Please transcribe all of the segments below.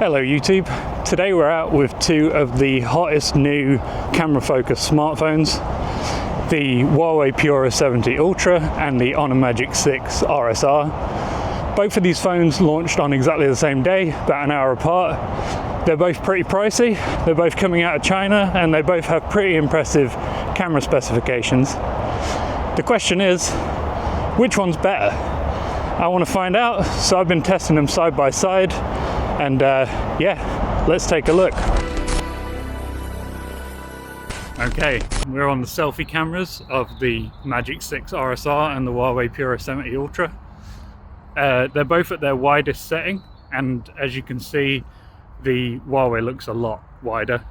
Hello YouTube, today we're out with two of the hottest new camera focused smartphones, the Huawei Pura 70 Ultra and the Honor Magic 6 RSR. Both of these phones launched on exactly the same day, about an hour apart. They're both pretty pricey, they're both coming out of China, and they both have pretty impressive camera specifications. The question is, which one's better? I want to find out, so I've been testing them side by side. And yeah, let's take a look. Okay, we're on the selfie cameras of the Magic 6 RSR and the Huawei Pura 70 Ultra. They're both at their widest setting, and as you can see, the Huawei looks a lot wider.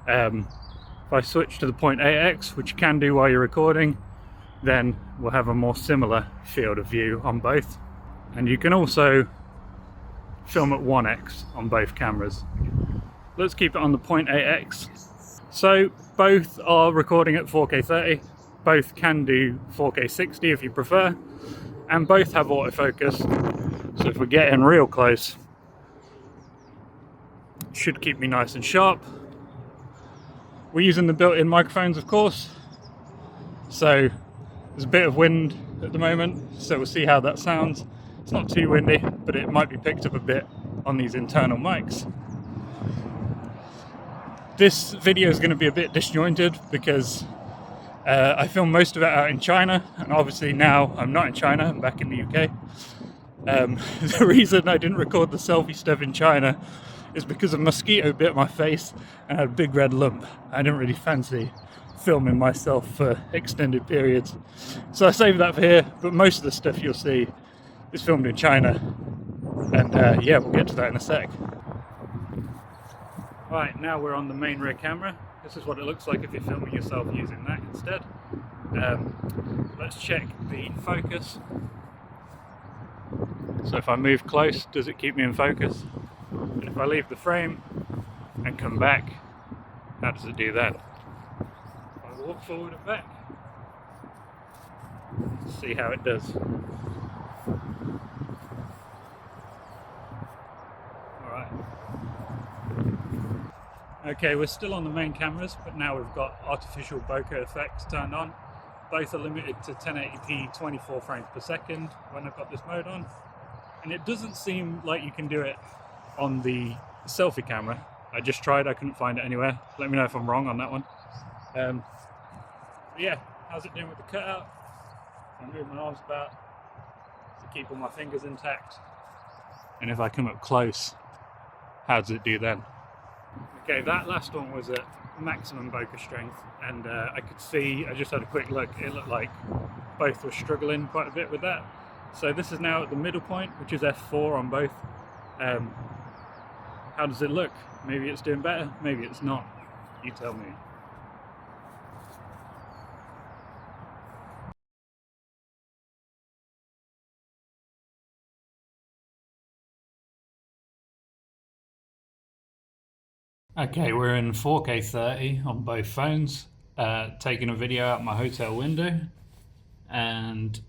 If I switch to the 0.8x, which you can do while you're recording, then we'll have a more similar field of view on both. And you can also film at 1x on both cameras. Let's keep it on the 0.8x. So both are recording at 4K 30, both can do 4K 60 if you prefer, and both have autofocus. So if we get in real close, it should keep me nice and sharp. We're using the built-in microphones, of course, so there's a bit of wind at the moment, so we'll see how that sounds. It's not too windy, but it might be picked up a bit on these internal mics. This video is going to be a bit disjointed because I filmed most of it out in China, and obviously now I'm not in China, I'm back in the UK. The reason I didn't record the selfie stuff in China is because a mosquito bit my face and had a big red lump. I didn't really fancy filming myself for extended periods, so I saved that for here, but most of the stuff you'll see is filmed in China, and yeah, we'll get to that in a sec. Right, now we're on the main rear camera. This is what it looks like if you're filming yourself using that instead. Let's check the focus. So if I move close, does it keep me in focus? And if I leave the frame and come back, how does it do then? If I walk forward and back, let's see how it does. Okay, we're still on the main cameras, but now we've got artificial bokeh effects turned on. Both are limited to 1080p 24 frames per second when I've got this mode on. And it doesn't seem like you can do it on the selfie camera. I just tried, I couldn't find it anywhere. Let me know if I'm wrong on that one. But yeah, how's it doing with the cutout? I move my arms about to keep all my fingers intact. And if I come up close, how does it do then? Okay, that last one was at maximum bokeh strength, and I could see, I just had a quick look, it looked like both were struggling quite a bit with that. So this is now at the middle point, which is f4 on both. How does it look? Maybe it's doing better, maybe it's not. You tell me. Okay, we're in 4K 30 on both phones, taking a video out my hotel window, and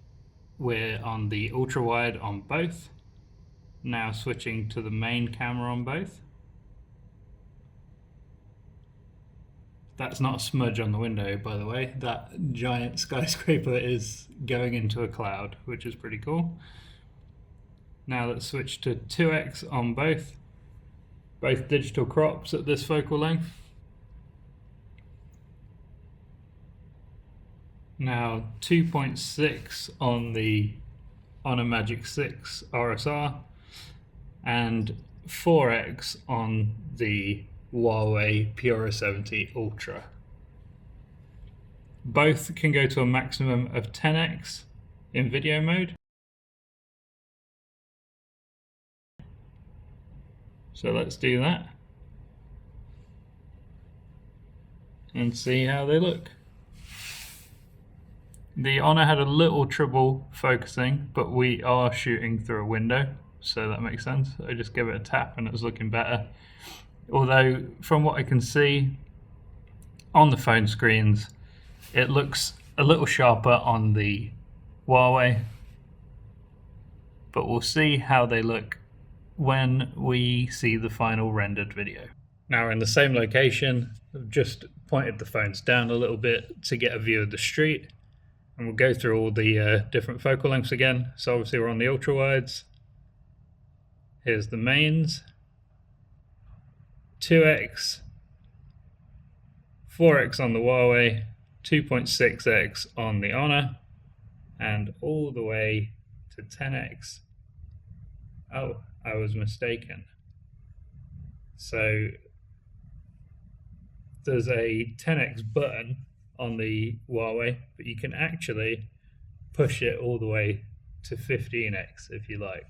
we're on the ultra wide on both. Now switching to the main camera on both. That's not a smudge on the window, by the way. That giant skyscraper is going into a cloud, which is pretty cool. Now let's switch to 2x on both. Both digital crops at this focal length. Now 2.6 on the Honor Magic 6 RSR and 4x on the Huawei Pura 70 Ultra. Both can go to a maximum of 10x in video mode. So let's do that and see how they look. The Honor had a little trouble focusing, but we are shooting through a window, so that makes sense. I just gave it a tap and it was looking better. Although from what I can see on the phone screens, it looks a little sharper on the Huawei, but we'll see how they look when we see the final rendered video. Now we're in the same location. I've just pointed the phones down a little bit to get a view of the street, and we'll go through all the different focal lengths again. So obviously we're on the ultra wides. Here's the mains, 2x, 4x on the Huawei, 2.6x on the Honor, and all the way to 10x. Oh, I was mistaken. So there's a 10x button on the Huawei, but you can actually push it all the way to 15x if you like.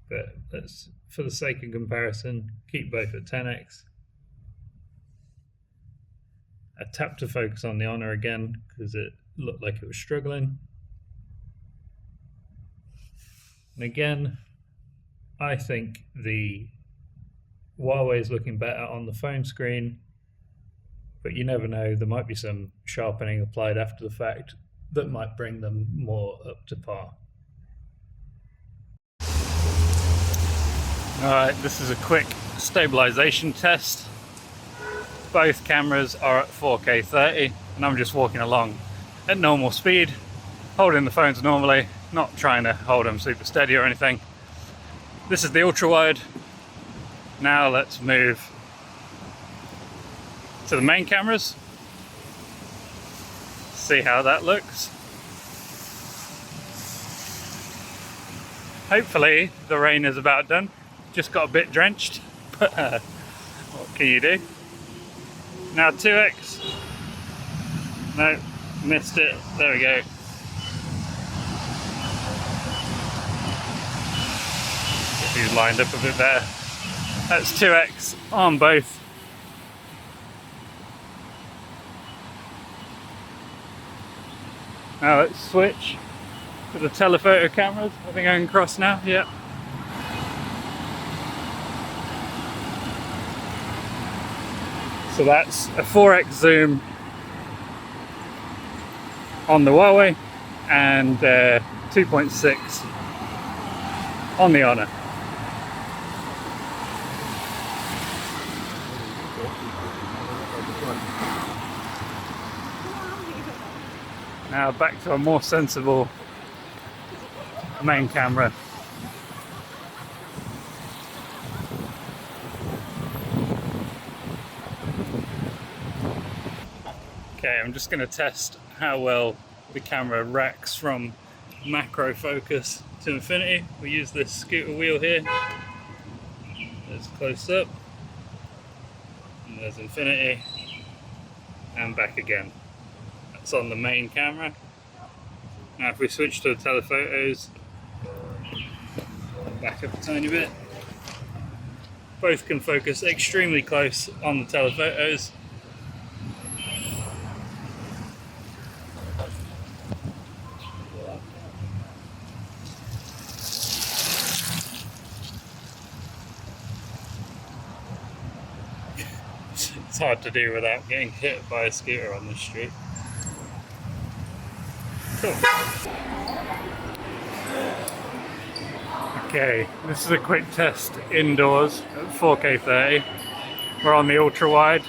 But let's, for the sake of comparison, keep both at 10x. I tapped to focus on the Honor again because it looked like it was struggling. And again, I think the Huawei is looking better on the phone screen, but you never know, there might be some sharpening applied after the fact that might bring them more up to par. Alright, this is a quick stabilization test. Both cameras are at 4K 30 and I'm just walking along at normal speed, holding the phones normally, not trying to hold them super steady or anything. This is the ultra wide. Now let's move to the main cameras, see how that looks. Hopefully the rain is about done. Just got a bit drenched, but what can you do? Now 2x. No, missed it. There we go. Get these lined up a bit better. That's 2x on both. Now let's switch to the telephoto cameras. I think I can cross now, yep. So that's a 4x zoom on the Huawei and 2.6 on the Honor. Now back to a more sensible main camera. Okay, I'm just going to test how well the camera racks from macro focus to infinity. We use this scooter wheel here. There's close up, and there's infinity, and back again. That's on the main camera. Now if we switch to the telephotos, back up a tiny bit, both can focus extremely close on the telephotos. It's hard to do without getting hit by a scooter on the street. Cool. Okay, this is a quick test indoors at 4K 30. We're on the ultra wide.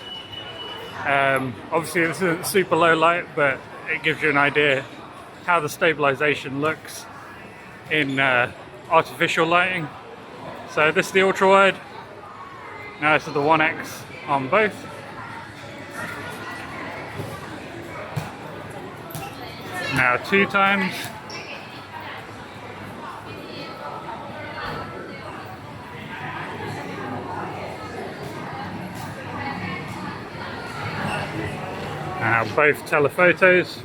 Obviously this isn't super low light, but it gives you an idea how the stabilization looks in artificial lighting. So this is the ultra wide. Now this is the 1x on both. Now 2 times. Now both telephotos.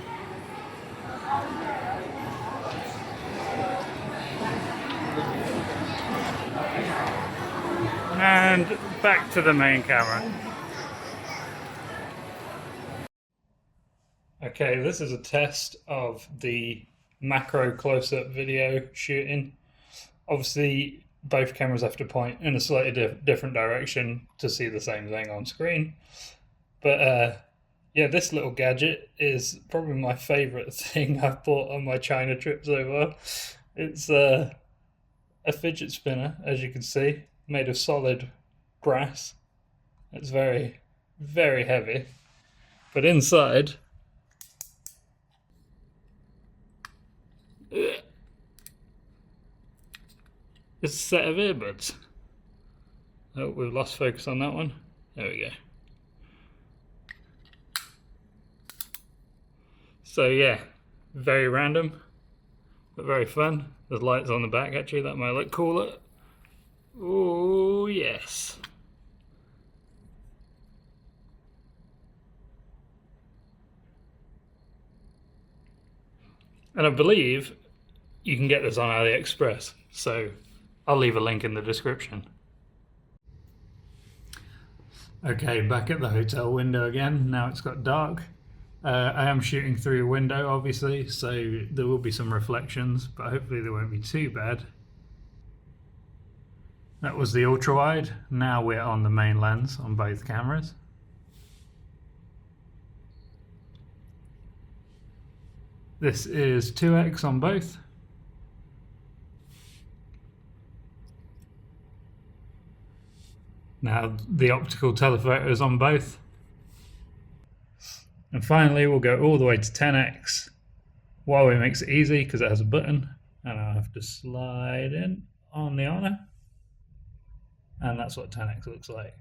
And back to the main camera. Okay, this is a test of the macro close-up video shooting. Obviously, both cameras have to point in a slightly different direction to see the same thing on screen. But yeah, this little gadget is probably my favorite thing I've bought on my China trip so far. It's a a fidget spinner, as you can see, made of solid brass. It's very, very heavy. But inside, it's a set of earbuds. Oh, we've lost focus on that one. There we go. So yeah, very random, but very fun. There's lights on the back actually, that might look cooler. Oh yes. And I believe you can get this on AliExpress, so I'll leave a link in the description. Okay, back at the hotel window again. Now it's got dark. I am shooting through a window, obviously, so there will be some reflections, but hopefully they won't be too bad. That was the ultra wide. Now we're on the main lens on both cameras. This is 2x on both. Now the optical telephoto is on both. And finally we'll go all the way to 10x. Huawei makes it easy because it has a button, and I'll have to slide in on the Honor. And that's what 10x looks like.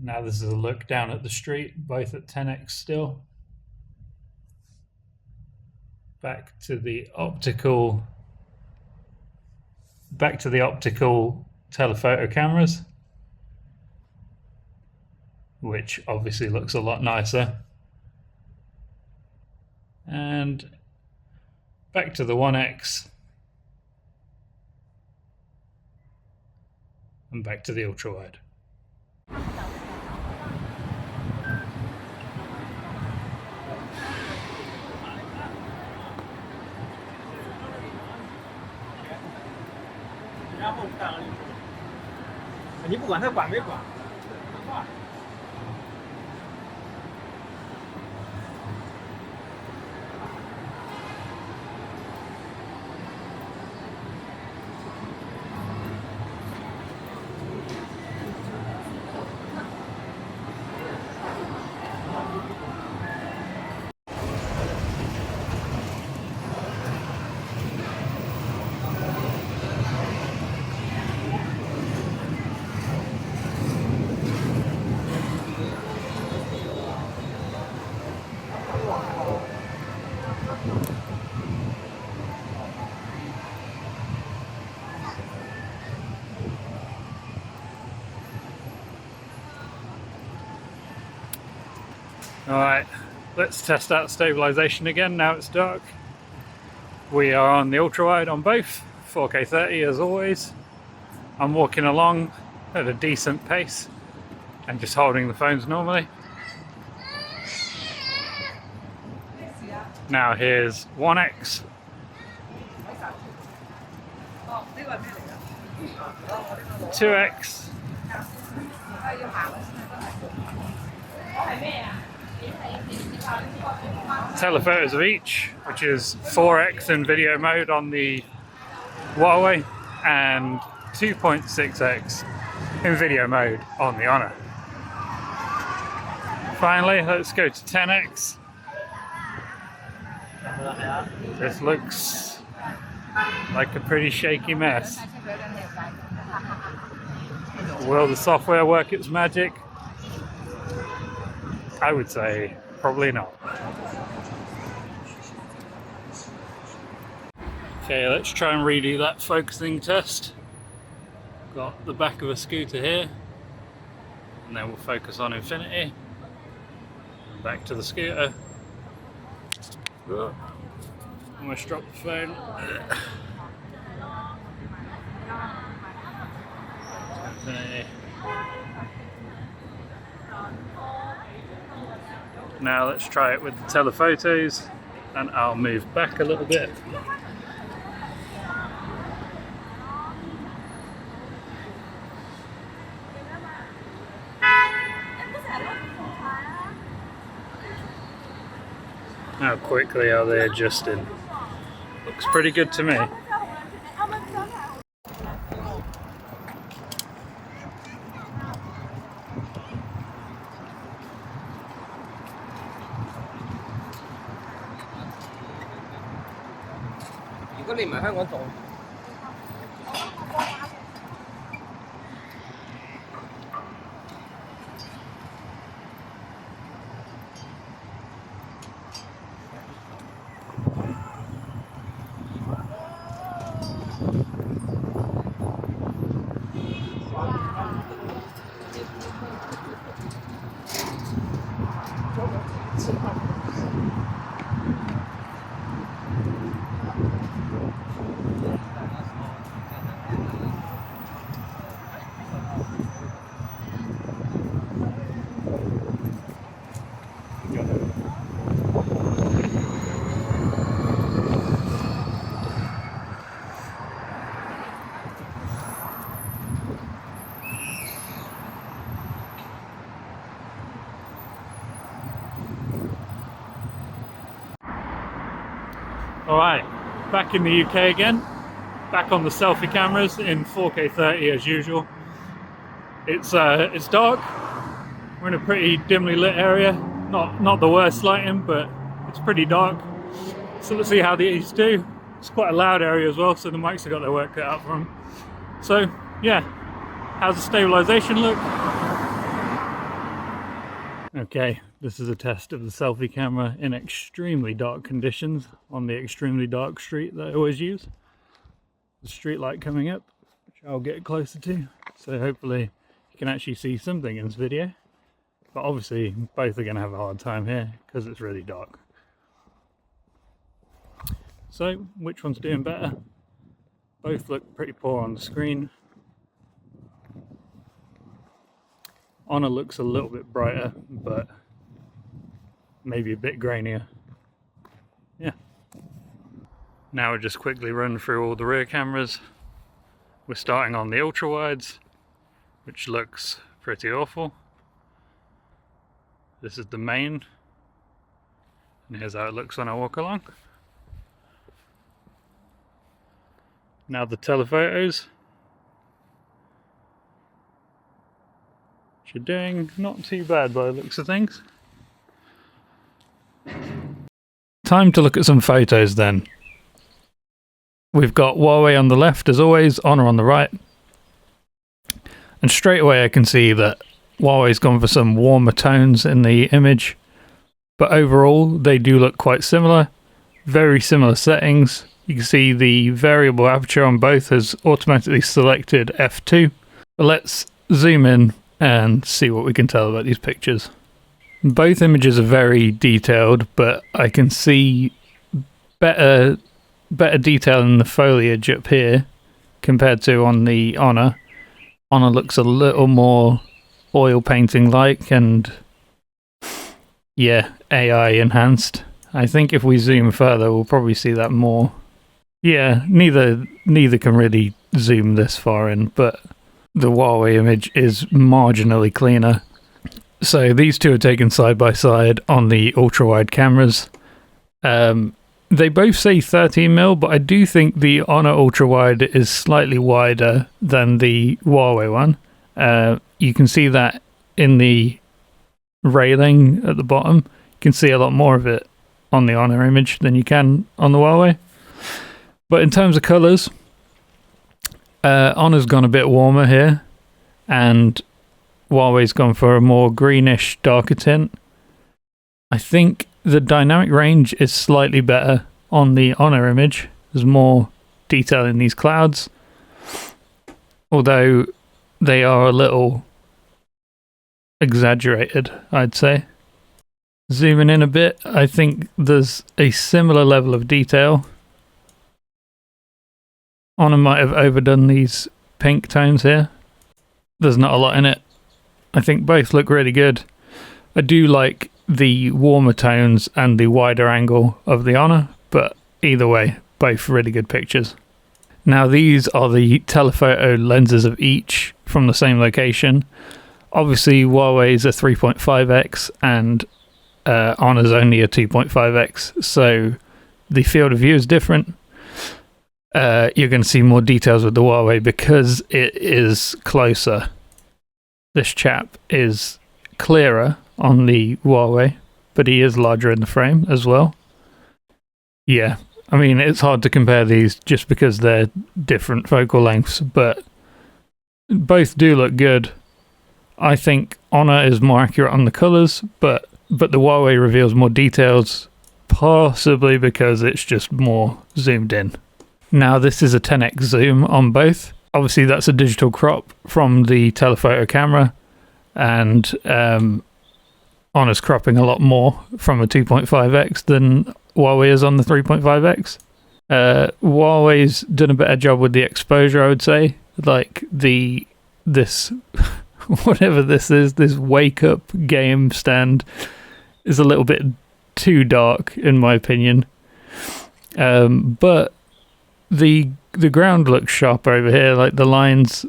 Now this is a look down at the street, both at 10x still. Back to the optical telephoto cameras, which obviously looks a lot nicer. And back to the 1x. And back to the ultra wide. Alright, let's test out stabilization again now it's dark. We are on the ultra wide on both, 4K 30 as always. I'm walking along at a decent pace and just holding the phones normally. Now here's 1x. Two X. Telephotos of each, which is 4x in video mode on the Huawei and 2.6x in video mode on the Honor. Finally, let's go to 10x. This looks like a pretty shaky mess. Will the software work its magic? I would say probably not. Okay, let's try and redo that focusing test. Got the back of a scooter here, and then we'll focus on infinity. Back to the scooter. Almost dropped the phone. Infinity. Now let's try it with the telephotos, and I'll move back a little bit. How quickly are they adjusting? Looks pretty good to me. Alright, back in the UK again, back on the selfie cameras in 4K 30 as usual. It's dark, we're in a pretty dimly lit area, not the worst lighting, but it's pretty dark. So let's see how these do. It's quite a loud area as well, so the mics have got their work cut out for them. So yeah, how's the stabilization look? Okay, this is a test of the selfie camera in extremely dark conditions on the extremely dark street that I always use. The street light coming up, which I'll get closer to, so hopefully you can actually see something in this video. But obviously both are going to have a hard time here because it's really dark. So which one's doing better? Both look pretty poor on the screen. Honor looks a little bit brighter, but maybe a bit grainier. Yeah. Now we'll just quickly run through all the rear cameras. We're starting on the ultra wides, which looks pretty awful. This is the main, and here's how it looks when I walk along. Now the telephotos. You're doing not too bad by the looks of things. Time to look at some photos then. We've got Huawei on the left as always, Honor on the right. And straight away I can see that Huawei's gone for some warmer tones in the image. But overall they do look quite similar. Very similar settings. You can see the variable aperture on both has automatically selected f2. But let's zoom in and see what we can tell about these pictures. Both images are very detailed, but I can see better detail in the foliage up here compared to on the Honor. Honor looks a little more oil painting like and yeah, AI enhanced. I think if we zoom further we'll probably see that more. Yeah, neither can really zoom this far in, but the Huawei image is marginally cleaner. So these two are taken side by side on the ultra wide cameras. They both say 13mm, but I do think the Honor ultra wide is slightly wider than the Huawei one. You can see that in the railing at the bottom. You can see a lot more of it on the Honor image than you can on the Huawei. But in terms of colours, Honor's gone a bit warmer here, and Huawei's gone for a more greenish, darker tint. I think the dynamic range is slightly better on the Honor image. There's more detail in these clouds, although they are a little exaggerated, I'd say. Zooming in a bit, I think there's a similar level of detail. Honor might have overdone these pink tones here. There's not a lot in it. I think both look really good. I do like the warmer tones and the wider angle of the Honor, but either way, both really good pictures. Now these are the telephoto lenses of each from the same location. Obviously Huawei's a 3.5x and Honor's only a 2.5x, so the field of view is different. you're going to see more details with the Huawei because it is closer. This chap is clearer on the Huawei, but he is larger in the frame as well. Yeah, I mean, it's hard to compare these just because they're different focal lengths, but both do look good. I think Honor is more accurate on the colours, but the Huawei reveals more details, possibly because it's just more zoomed in. Now, this is a 10x zoom on both. Obviously, that's a digital crop from the telephoto camera, and Honor's cropping a lot more from a 2.5x than Huawei is on the 3.5x. Huawei's done a better job with the exposure, I would say. Like this whatever this is, this wake up game stand is a little bit too dark in my opinion. But the ground looks sharp over here, like the lines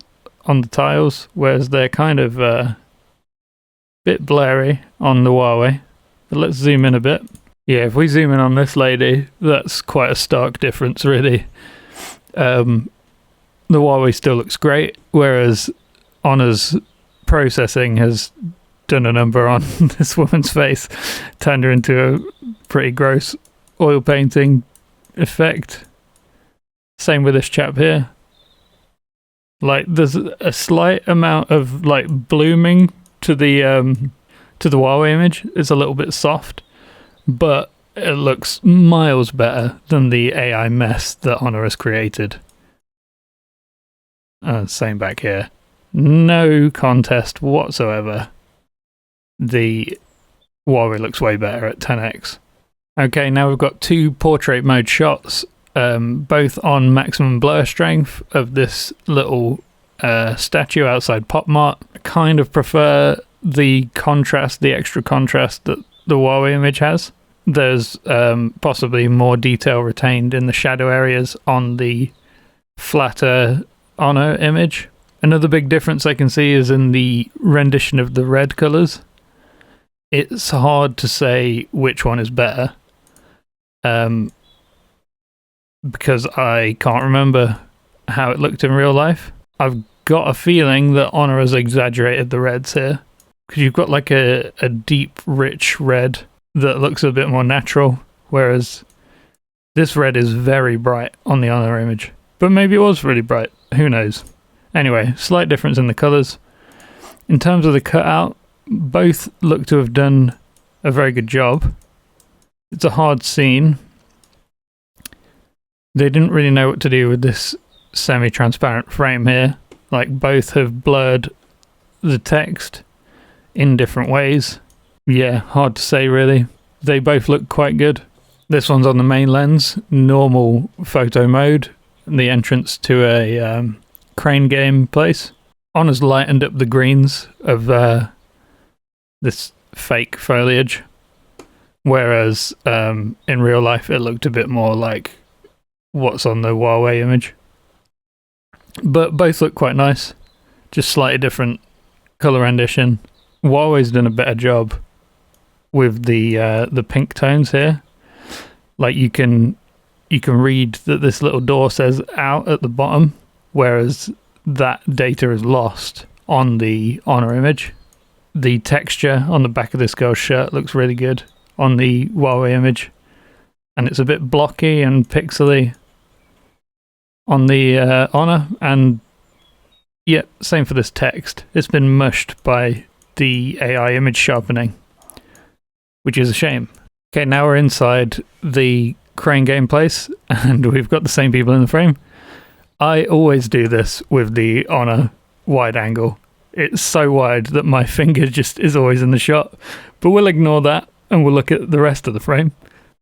on the tiles, whereas they're kind of bit blurry on the Huawei. But let's zoom in a bit. Yeah, if we zoom in on this lady, that's quite a stark difference, really. The Huawei still looks great, whereas Honor's processing has done a number on this woman's face, turned her into a pretty gross oil painting effect. Same with this chap here. Like, there's a slight amount of like blooming to the Huawei image. It's a little bit soft, but it looks miles better than the AI mess that Honor has created. Same back here. No contest whatsoever. The Huawei looks way better at 10x. Okay, now we've got two portrait mode shots, both on maximum blur strength of this little statue outside Pop Mart. I kind of prefer the contrast, the extra contrast that the Huawei image has. There's possibly more detail retained in the shadow areas on the flatter Honor image. Another big difference I can see is in the rendition of the red colours. It's hard to say which one is better, because I can't remember how it looked in real life. I've got a feeling that Honor has exaggerated the reds here, because you've got like a deep, rich red that looks a bit more natural, whereas this red is very bright on the Honor image. But maybe it was really bright, who knows. Anyway, slight difference in the colours. In terms of the cutout, both look to have done a very good job. It's a hard scene. They didn't really know what to do with this semi-transparent frame here. Like, both have blurred the text in different ways. Yeah, hard to say really. They both look quite good. This one's on the main lens, normal photo mode, the entrance to a crane game place. Honor's lightened up the greens of this fake foliage, whereas in real life it looked a bit more like what's on the Huawei image. But both look quite nice, just slightly different colour rendition. Huawei's done a better job with the pink tones here. Like, you can read that this little door says out at the bottom, whereas that data is lost on the Honor image. The texture on the back of this girl's shirt looks really good on the Huawei image, and it's a bit blocky and pixely on the Honor. And yeah, same for this text. It's been mushed by the AI image sharpening, which is a shame. Okay, now we're inside the crane game place, and we've got the same people in the frame. I always do this with the Honor wide angle. It's so wide that my finger just is always in the shot, but we'll ignore that and we'll look at the rest of the frame.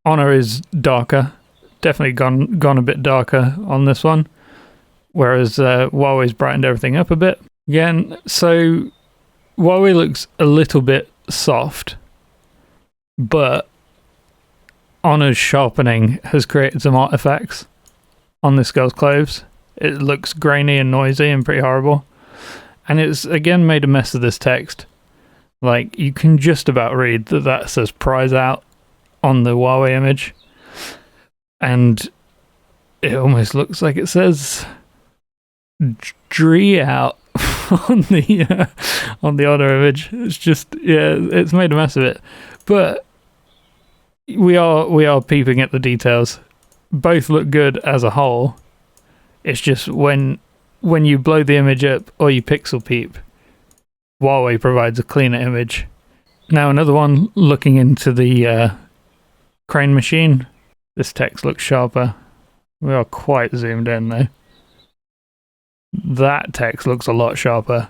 Honor is darker, definitely gone a bit darker on this one, whereas Huawei's brightened everything up a bit. Again, so Huawei looks a little bit soft, but Honor's sharpening has created some artifacts on this girl's clothes. It looks grainy and noisy and pretty horrible. And it's again made a mess of this text. Like, you can just about read that says prize out on the Huawei image. And it almost looks like it says "Dree out" on the Honor image. It's just, yeah, it's made a mess of it. But we are peeping at the details. Both look good as a whole. It's just when you blow the image up or you pixel peep, Huawei provides a cleaner image. Now another one, looking into the crane machine. This text looks sharper. We are quite zoomed in though. That text looks a lot sharper.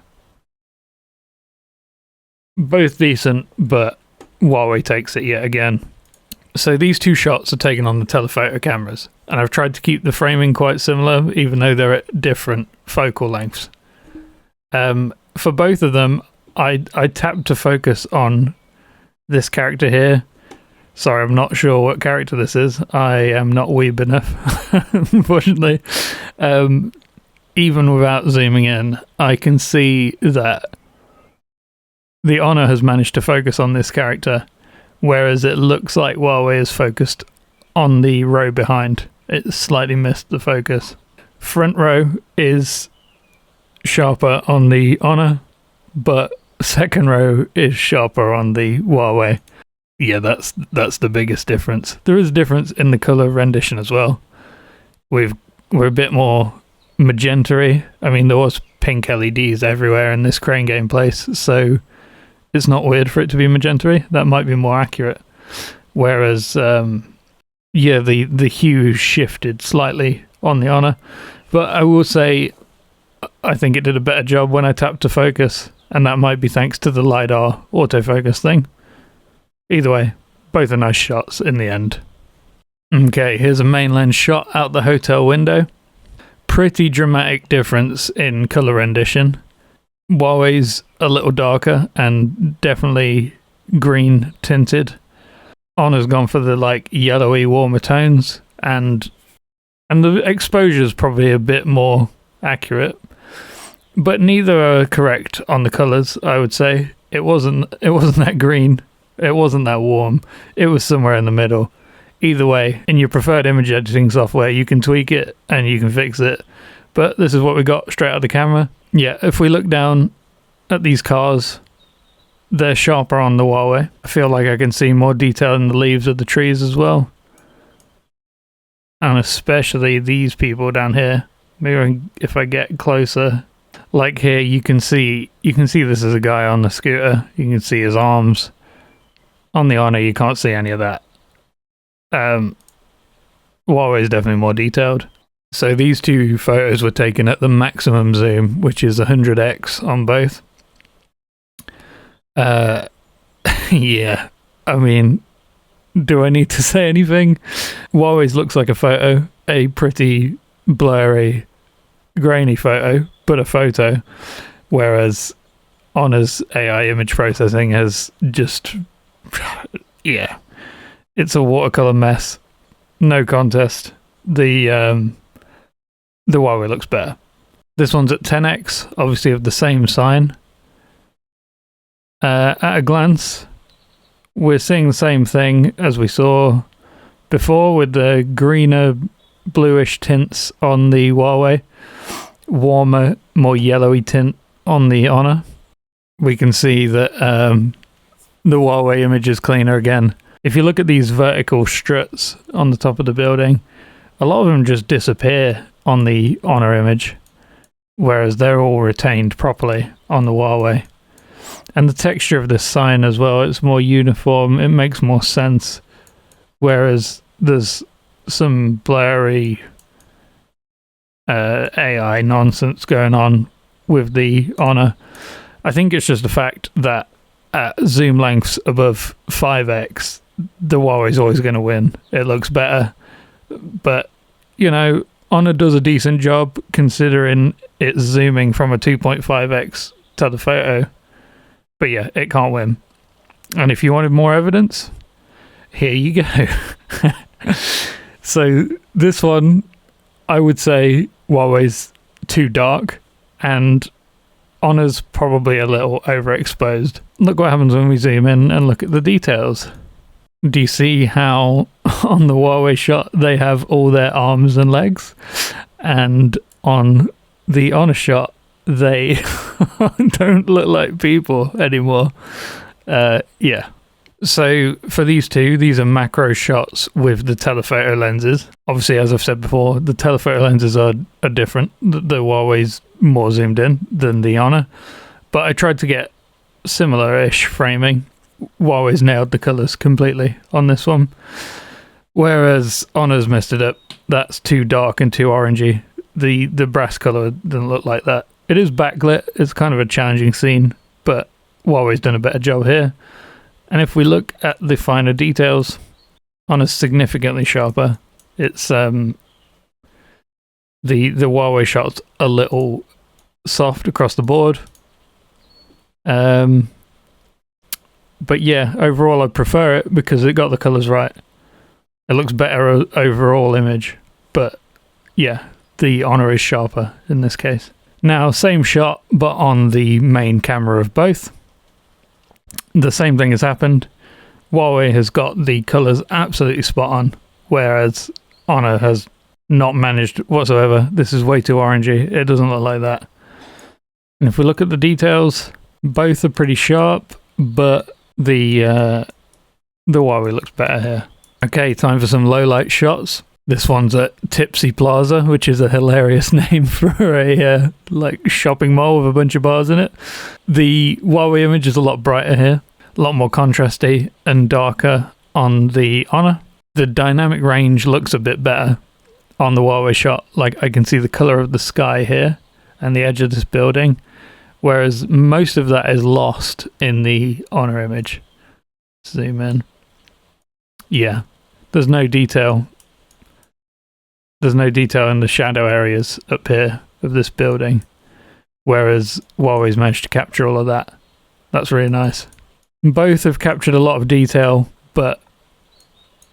Both decent, but Huawei takes it yet again. So these two shots are taken on the telephoto cameras, and I've tried to keep the framing quite similar, even though they're at different focal lengths. For both of them, I tapped to focus on this character here. Sorry, I'm not sure what character this is. I am not weeb enough, unfortunately. Even without zooming in, I can see that the Honor has managed to focus on this character, whereas it looks like Huawei is focused on the row behind. It slightly missed the focus. Front row is sharper on the Honor, but second row is sharper on the Huawei. Yeah, that's the biggest difference. There is a difference in the color rendition as well. We're a bit more magenta-y. I mean, there was pink LEDs everywhere in this crane game place, so it's not weird for it to be magenta-y. That might be more accurate. Whereas, the hue shifted slightly on the Honor. But I will say, I think it did a better job when I tapped to focus, and that might be thanks to the LiDAR autofocus thing. Either way, both are nice shots in the end. Okay, here's a main lens shot out the hotel window. Pretty dramatic difference in color rendition. Huawei's a little darker and definitely green tinted. Honor's gone for the like yellowy warmer tones, and the exposure's probably a bit more accurate. But neither are correct on the colors, I would say. It wasn't that green. It wasn't that warm. It was somewhere in the middle. Either way, in your preferred image editing software, you can tweak it and you can fix it. But this is what we got straight out of the camera. Yeah, if we look down at these cars, they're sharper on the Huawei. I feel like I can see more detail in the leaves of the trees as well. And especially these people down here. Maybe if I get closer, like here, you can see this is a guy on the scooter. You can see his arms. On the Honor, you can't see any of that. Huawei is definitely more detailed. So these two photos were taken at the maximum zoom, which is 100x on both. Yeah, I mean, do I need to say anything? Huawei's looks like a photo, a pretty blurry, grainy photo, but a photo, whereas Honor's AI image processing has just, yeah, it's a watercolor mess. No contest. The Huawei looks better. This one's at 10x, obviously of the same sign. At a glance, we're seeing the same thing as we saw before with the greener, bluish tints on the Huawei. Warmer, more yellowy tint on the Honor. We can see that the Huawei image is cleaner again. If you look at these vertical struts on the top of the building, a lot of them just disappear on the Honor image, whereas they're all retained properly on the Huawei. And the texture of this sign as well, it's more uniform, it makes more sense, whereas there's some blurry AI nonsense going on with the Honor. I think it's just the fact that at zoom lengths above 5x, the Huawei's always going to win. It looks better, but you know, Honor does a decent job considering it's zooming from a 2.5x telephoto. But yeah, it can't win. And if you wanted more evidence, here you go. So this one, I would say Huawei's too dark and Honor's probably a little overexposed. Look what happens when we zoom in and look at the details. Do you see how on the Huawei shot they have all their arms and legs, and on the Honor shot they don't look like people anymore? Yeah. So for these two, these are macro shots with the telephoto lenses. Obviously, as I've said before, the telephoto lenses are different. The Huawei's more zoomed in than the Honor, but I tried to get similar-ish framing. Huawei's nailed the colours completely on this one, whereas Honor's messed it up. That's too dark and too orangey. The brass colour doesn't look like that. It is backlit. It's kind of a challenging scene, but Huawei's done a better job here. And if we look at the finer details, Honor's significantly sharper. It's the Huawei shot's a little soft across the board. But yeah, overall I prefer it because it got the colours right. It looks better overall image, but yeah, the Honor is sharper in this case. Now, same shot, but on the main camera of both. The same thing has happened. Huawei has got the colours absolutely spot on, whereas Honor has not managed whatsoever. This is way too orangey. It doesn't look like that. And if we look at the details, both are pretty sharp, but the Huawei looks better here. Okay, time for some low light shots. This one's at Tipsy Plaza, which is a hilarious name for a like shopping mall with a bunch of bars in it. The Huawei image is a lot brighter here, a lot more contrasty and darker on the Honor. The dynamic range looks a bit better on the Huawei shot. Like I can see the color of the sky here and the edge of this building, whereas most of that is lost in the Honor image. Zoom in. Yeah, there's no detail. There's no detail in the shadow areas up here of this building, whereas Huawei's managed to capture all of that. That's really nice. Both have captured a lot of detail, but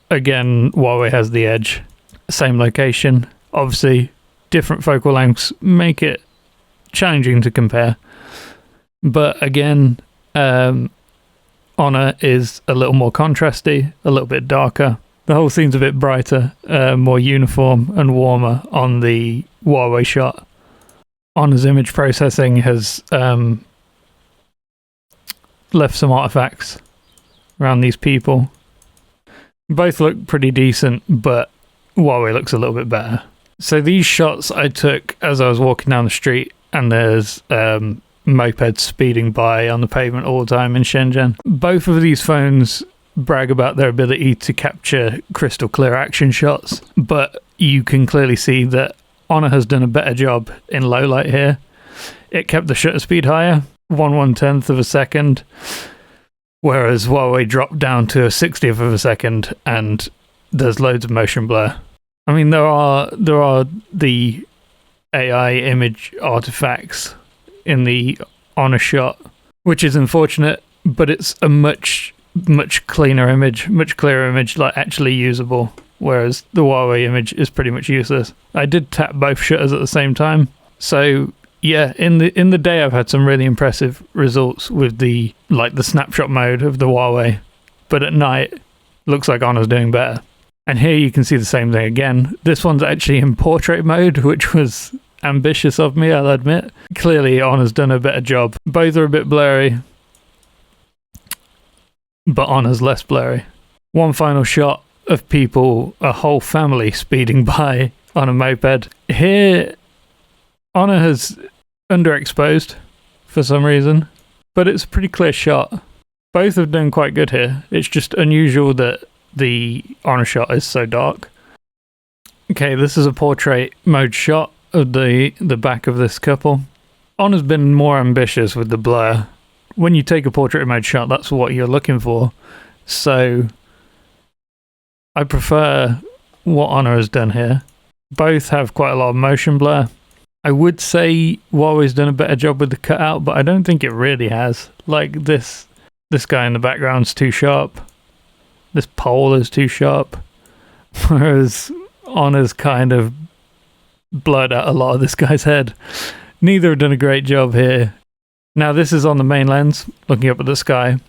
again, Huawei has the edge. Same location. Obviously, different focal lengths make it challenging to compare. But again, Honor is a little more contrasty, a little bit darker. The whole scene's a bit brighter, more uniform and warmer on the Huawei shot. Honor's image processing has left some artifacts around these people. Both look pretty decent, but Huawei looks a little bit better. So these shots I took as I was walking down the street, and there's mopeds speeding by on the pavement all the time in Shenzhen. Both of these phones brag about their ability to capture crystal clear action shots, but you can clearly see that Honor has done a better job in low light here. It kept the shutter speed higher, 1/110th of a second, whereas Huawei dropped down to a 60th of a second, and there's loads of motion blur. I mean, there are the AI image artifacts in the Honor shot, which is unfortunate, but it's a much cleaner image, much clearer image, like actually usable, whereas the Huawei image is pretty much useless. I did tap both shutters at the same time, so yeah, in the day I've had some really impressive results with the snapshot mode of the Huawei, but at night looks like Honor's doing better. And here you can see the same thing again. This one's actually in portrait mode, which was ambitious of me, I'll admit. Clearly Honor's done a better job. Both are a bit blurry, but Honor's less blurry. One final shot of people, a whole family speeding by on a moped. Here, Honor has underexposed for some reason, but it's a pretty clear shot. Both have done quite good here. It's just unusual that the Honor shot is so dark. Okay, this is a portrait mode shot of the back of this couple. Honor's been more ambitious with the blur. When you take a portrait mode shot, that's what you're looking for. So I prefer what Honor has done here. Both have quite a lot of motion blur. I would say Huawei's done a better job with the cutout, but I don't think it really has. Like this guy in the background's too sharp. This pole is too sharp. Whereas Honor's kind of blurred out a lot of this guy's head. Neither have done a great job here. Now this is on the main lens, looking up at the sky.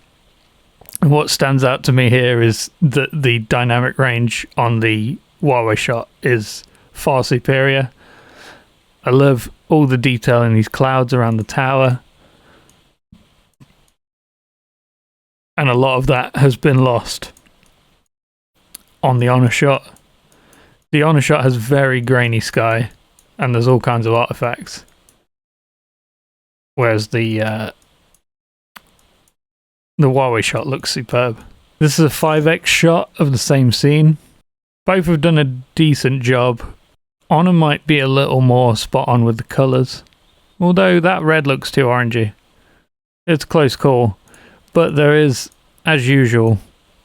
And what stands out to me here is that the dynamic range on the Huawei shot is far superior. I love all the detail in these clouds around the tower. And a lot of that has been lost on the Honor shot. The Honor shot has very grainy sky, and there's all kinds of artifacts. Whereas the Huawei shot looks superb. This is a 5x shot of the same scene. Both have done a decent job. Honor might be a little more spot on with the colours, although that red looks too orangey. It's a close call, but there is, as usual,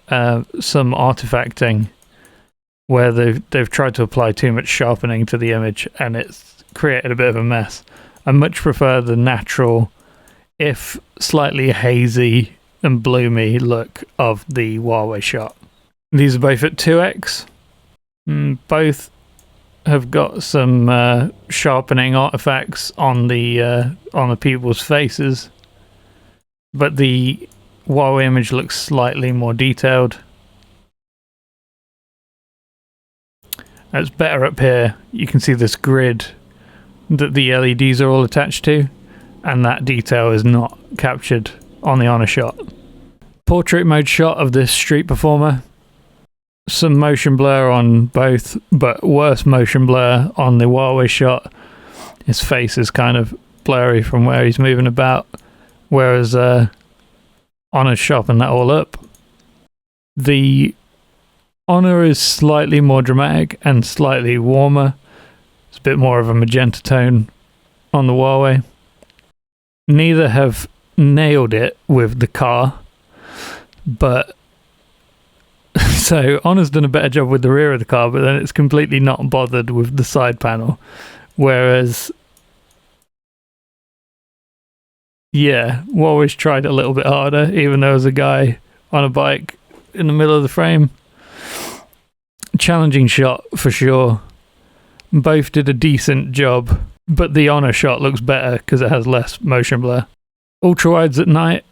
some artifacting where they've tried to apply too much sharpening to the image and it's created a bit of a mess. I much prefer the natural, if slightly hazy and bloomy look of the Huawei shot. These are both at 2x. Both have got some sharpening artifacts on the people's faces, but the Huawei image looks slightly more detailed. It's better up here. You can see this grid that the LEDs are all attached to, and that detail is not captured on the Honor shot. Portrait mode shot of this street performer. Some motion blur on both, but worse motion blur on the Huawei shot. His face is kind of blurry from where he's moving about, whereas Honor's sharpened that all up. The Honor is slightly more dramatic and slightly warmer. It's a bit more of a magenta tone on the Huawei. Neither have nailed it with the car, but so Honor's done a better job with the rear of the car, but then it's completely not bothered with the side panel. Whereas, yeah, Huawei's tried a little bit harder, even though there's a guy on a bike in the middle of the frame. Challenging shot for sure. Both did a decent job, but the Honor shot looks better because it has less motion blur. Ultra wides at night.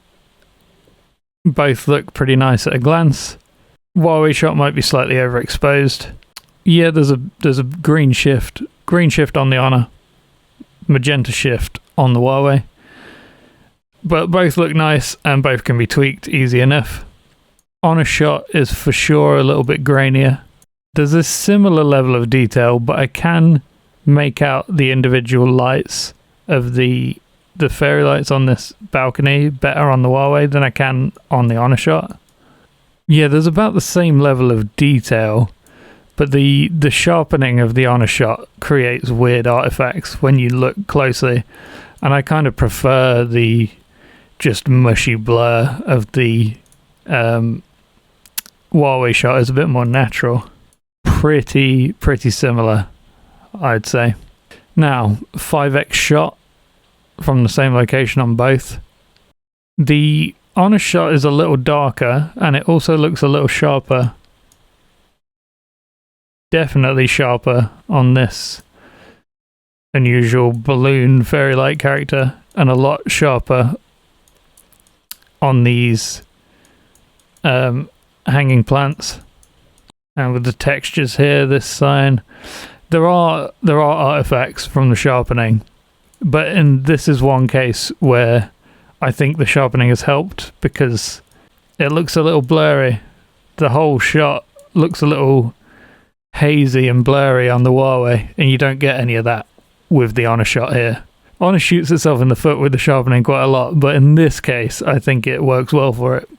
Both look pretty nice at a glance. Huawei shot might be slightly overexposed. Yeah, there's a green shift on the Honor, magenta shift on the Huawei. But both look nice and both can be tweaked easy enough. Honor shot is for sure a little bit grainier. There's a similar level of detail, but I can make out the individual lights of the fairy lights on this balcony better on the Huawei than I can on the Honor shot. Yeah, there's about the same level of detail, but the sharpening of the Honor shot creates weird artifacts when you look closely, and I kind of prefer the just mushy blur of the Huawei shot. Is a bit more natural. Pretty similar, I'd say. Now, 5x shot from the same location on both. The Honor shot is a little darker, and it also looks a little sharper. Definitely sharper on this unusual balloon fairy light character, and a lot sharper on these hanging plants. And with the textures here, this sign, there are artifacts from the sharpening, but this is one case where I think the sharpening has helped because it looks a little blurry. The whole shot looks a little hazy and blurry on the Huawei, and you don't get any of that with the Honor shot here. Honor shoots itself in the foot with the sharpening quite a lot, but in this case, I think it works well for it.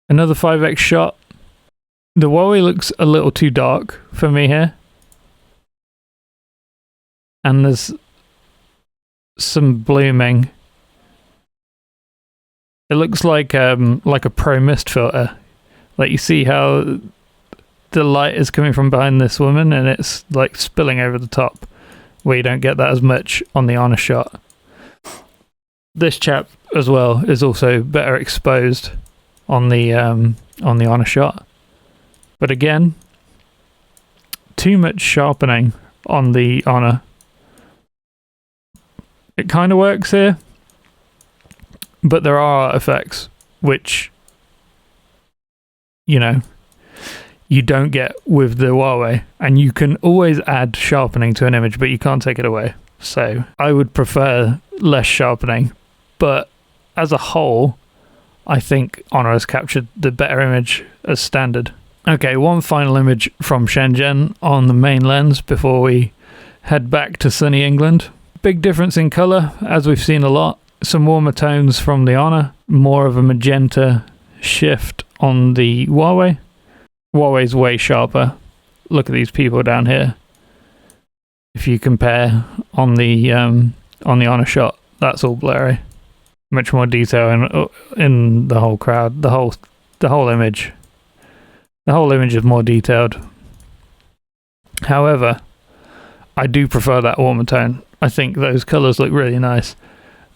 Another 5x shot. The Huawei looks a little too dark for me here. And there's some blooming. It looks like a pro mist filter. Like you see how the light is coming from behind this woman and it's like spilling over the top, where you don't get that as much on the Honor shot. This chap as well is also better exposed on the Honor shot. But again, too much sharpening on the Honor. It kind of works here, but there are artifacts which you know, you don't get with the Huawei. And you can always add sharpening to an image, but you can't take it away. So I would prefer less sharpening, but as a whole, I think Honor has captured the better image as standard. Okay, one final image from Shenzhen on the main lens before we head back to sunny England. Big difference in colour, as we've seen a lot. Some warmer tones from the Honor, more of a magenta shift on the Huawei. Huawei's way sharper. Look at these people down here. If you compare on the Honor shot, that's all blurry. Much more detail in the whole crowd, the whole image. The whole image is more detailed. However, I do prefer that warmer tone. I think those colours look really nice.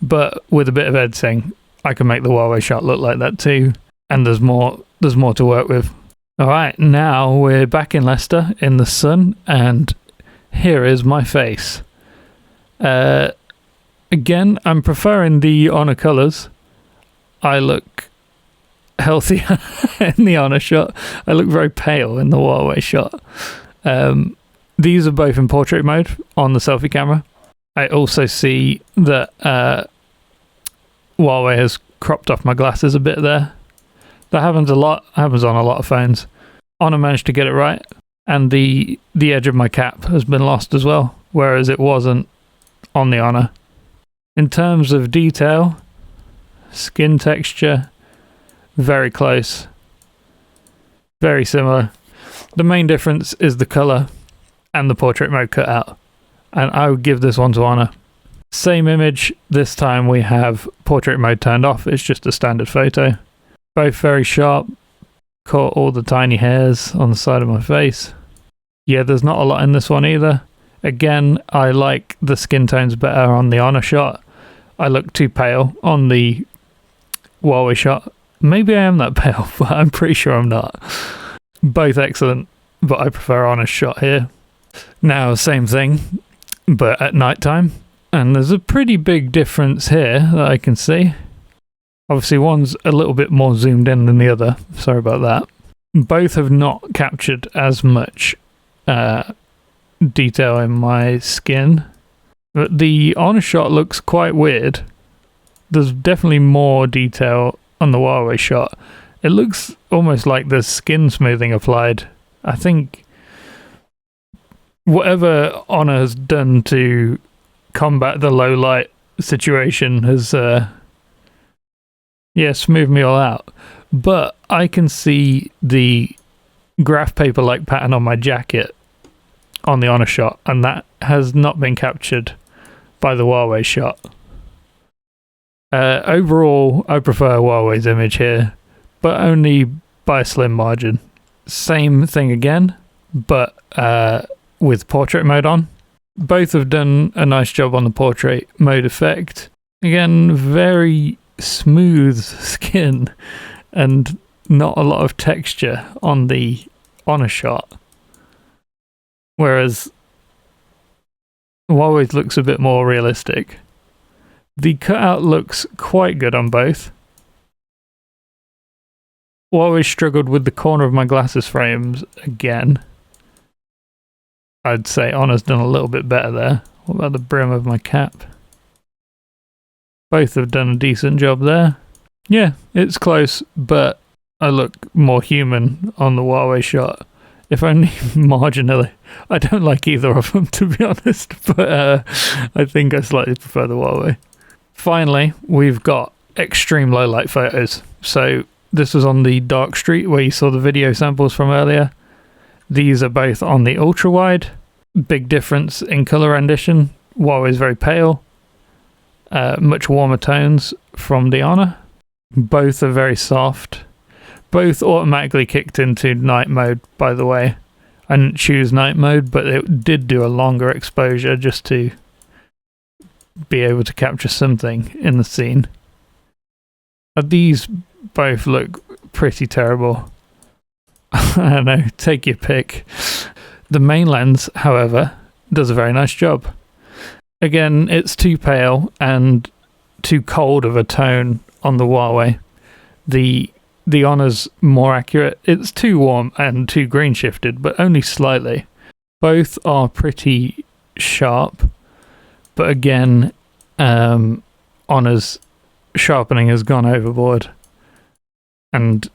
But with a bit of editing, I can make the Huawei shot look like that too. And there's more to work with. Alright, now we're back in Leicester in the sun, and here is my face. Again, I'm preferring the Honor colours. I look healthier in the Honor shot. I look very pale in the Huawei shot. These are both in portrait mode on the selfie camera. I also see that Huawei has cropped off my glasses a bit there. That happens a lot. Happens on a lot of phones. Honor managed to get it right, and the edge of my cap has been lost as well, whereas it wasn't on the Honor. In terms of detail, skin texture, very close, very similar. The main difference is the colour and the portrait mode cutout, and I would give this one to Honor. Same image, this time we have portrait mode turned off, it's just a standard photo. Both very sharp, caught all the tiny hairs on the side of my face. Yeah, there's not a lot in this one either. Again, I like the skin tones better on the Honor shot. I look too pale on the Huawei shot. Maybe I am that pale, but I'm pretty sure I'm not. Both excellent, but I prefer Honor's shot here. Now, same thing, but at night time. And there's a pretty big difference here that I can see. Obviously, one's a little bit more zoomed in than the other. Sorry about that. Both have not captured as much detail in my skin. But the Honor shot looks quite weird. There's definitely more detail on the Huawei shot. It looks almost like there's skin smoothing applied. I think whatever Honor has done to combat the low light situation has smoothed me all out. But I can see the graph paper like pattern on my jacket on the Honor shot, and that has not been captured by the Huawei shot. Overall, I prefer Huawei's image here, but only by a slim margin. Same thing again, but with portrait mode on. Both have done a nice job on the portrait mode effect. Again, very smooth skin and not a lot of texture on the Honor shot. Whereas Huawei's looks a bit more realistic. The cutout looks quite good on both. Huawei struggled with the corner of my glasses frames again. I'd say Honor's done a little bit better there. What about the brim of my cap? Both have done a decent job there. Yeah, it's close, but I look more human on the Huawei shot. If only marginally. I don't like either of them, to be honest, but I think I slightly prefer the Huawei. Finally, we've got extreme low light photos. So this was on the dark street where you saw the video samples from earlier. These are both on the ultra wide. Big difference in color rendition. Huawei is very pale. Much warmer tones from the Honor. Both are very soft. Both automatically kicked into night mode, by the way. I didn't choose night mode, but it did do a longer exposure just to be able to capture something in the scene. These both look pretty terrible. I don't know, take your pick. The main lens, however, does a very nice job. Again, it's too pale and too cold of a tone on the Huawei. The the Honor's more accurate. It's too warm and too green shifted, but only slightly. Both are pretty sharp, but again, Honor's sharpening has gone overboard and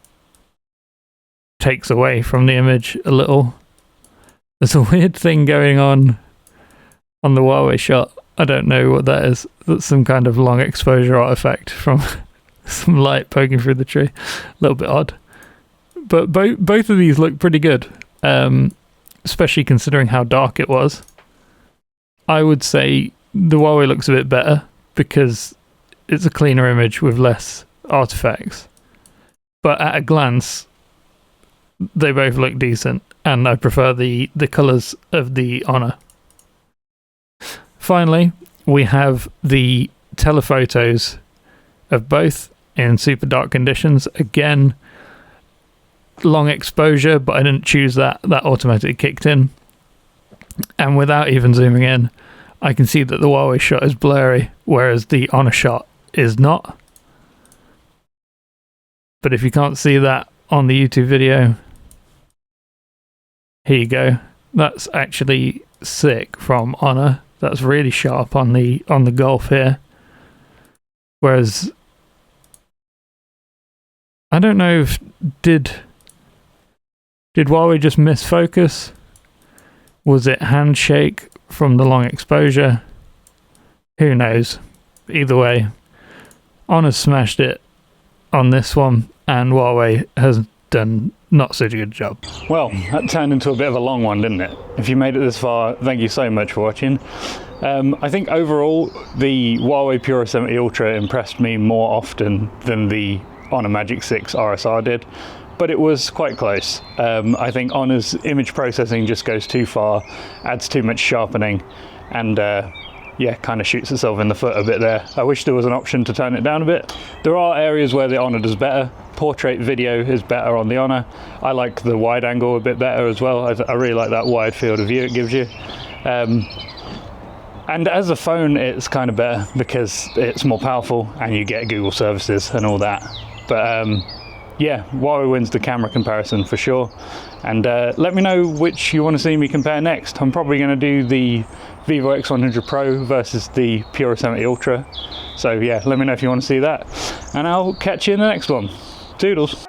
takes away from the image a little. There's a weird thing going on the Huawei shot. I don't know what that is. That's some kind of long exposure artifact from some light poking through the tree. A little bit odd. But both of these look pretty good, especially considering how dark it was. I would say the Huawei looks a bit better because it's a cleaner image with less artifacts. But at a glance, they both look decent, and I prefer the colours of the Honor. Finally, we have the telephotos of both in super dark conditions. Again, long exposure, but I didn't choose that. That automatically kicked in. And without even zooming in, I can see that the Huawei shot is blurry, whereas the Honor shot is not. But if you can't see that on the YouTube video, here you go. That's actually sick from Honor. That's really sharp on the Golf here. Whereas I don't know if did Huawei just miss focus? Was it handshake from the long exposure? Who knows? Either way, Honor's smashed it on this one, and Huawei has done not such a good job. Well, that turned into a bit of a long one, didn't it? If you made it this far, thank you so much for watching. I think overall the Huawei Pura 70 Ultra impressed me more often than the Honor Magic 6 RSR did, but it was quite close. I think Honor's image processing just goes too far, adds too much sharpening, and yeah, kind of shoots itself in the foot a bit there. I wish there was an option to turn it down a bit. There are areas where the Honor does better. Portrait video is better on the Honor. I like the wide angle a bit better as well. I really like that wide field of view it gives you. And as a phone, it's kind of better because it's more powerful and you get Google services and all that. But yeah, Huawei wins the camera comparison for sure. And let me know which you want to see me compare next. I'm probably going to do the Vivo X100 Pro versus the Pura 70 Ultra. So yeah, let me know if you want to see that. And I'll catch you in the next one. Toodles.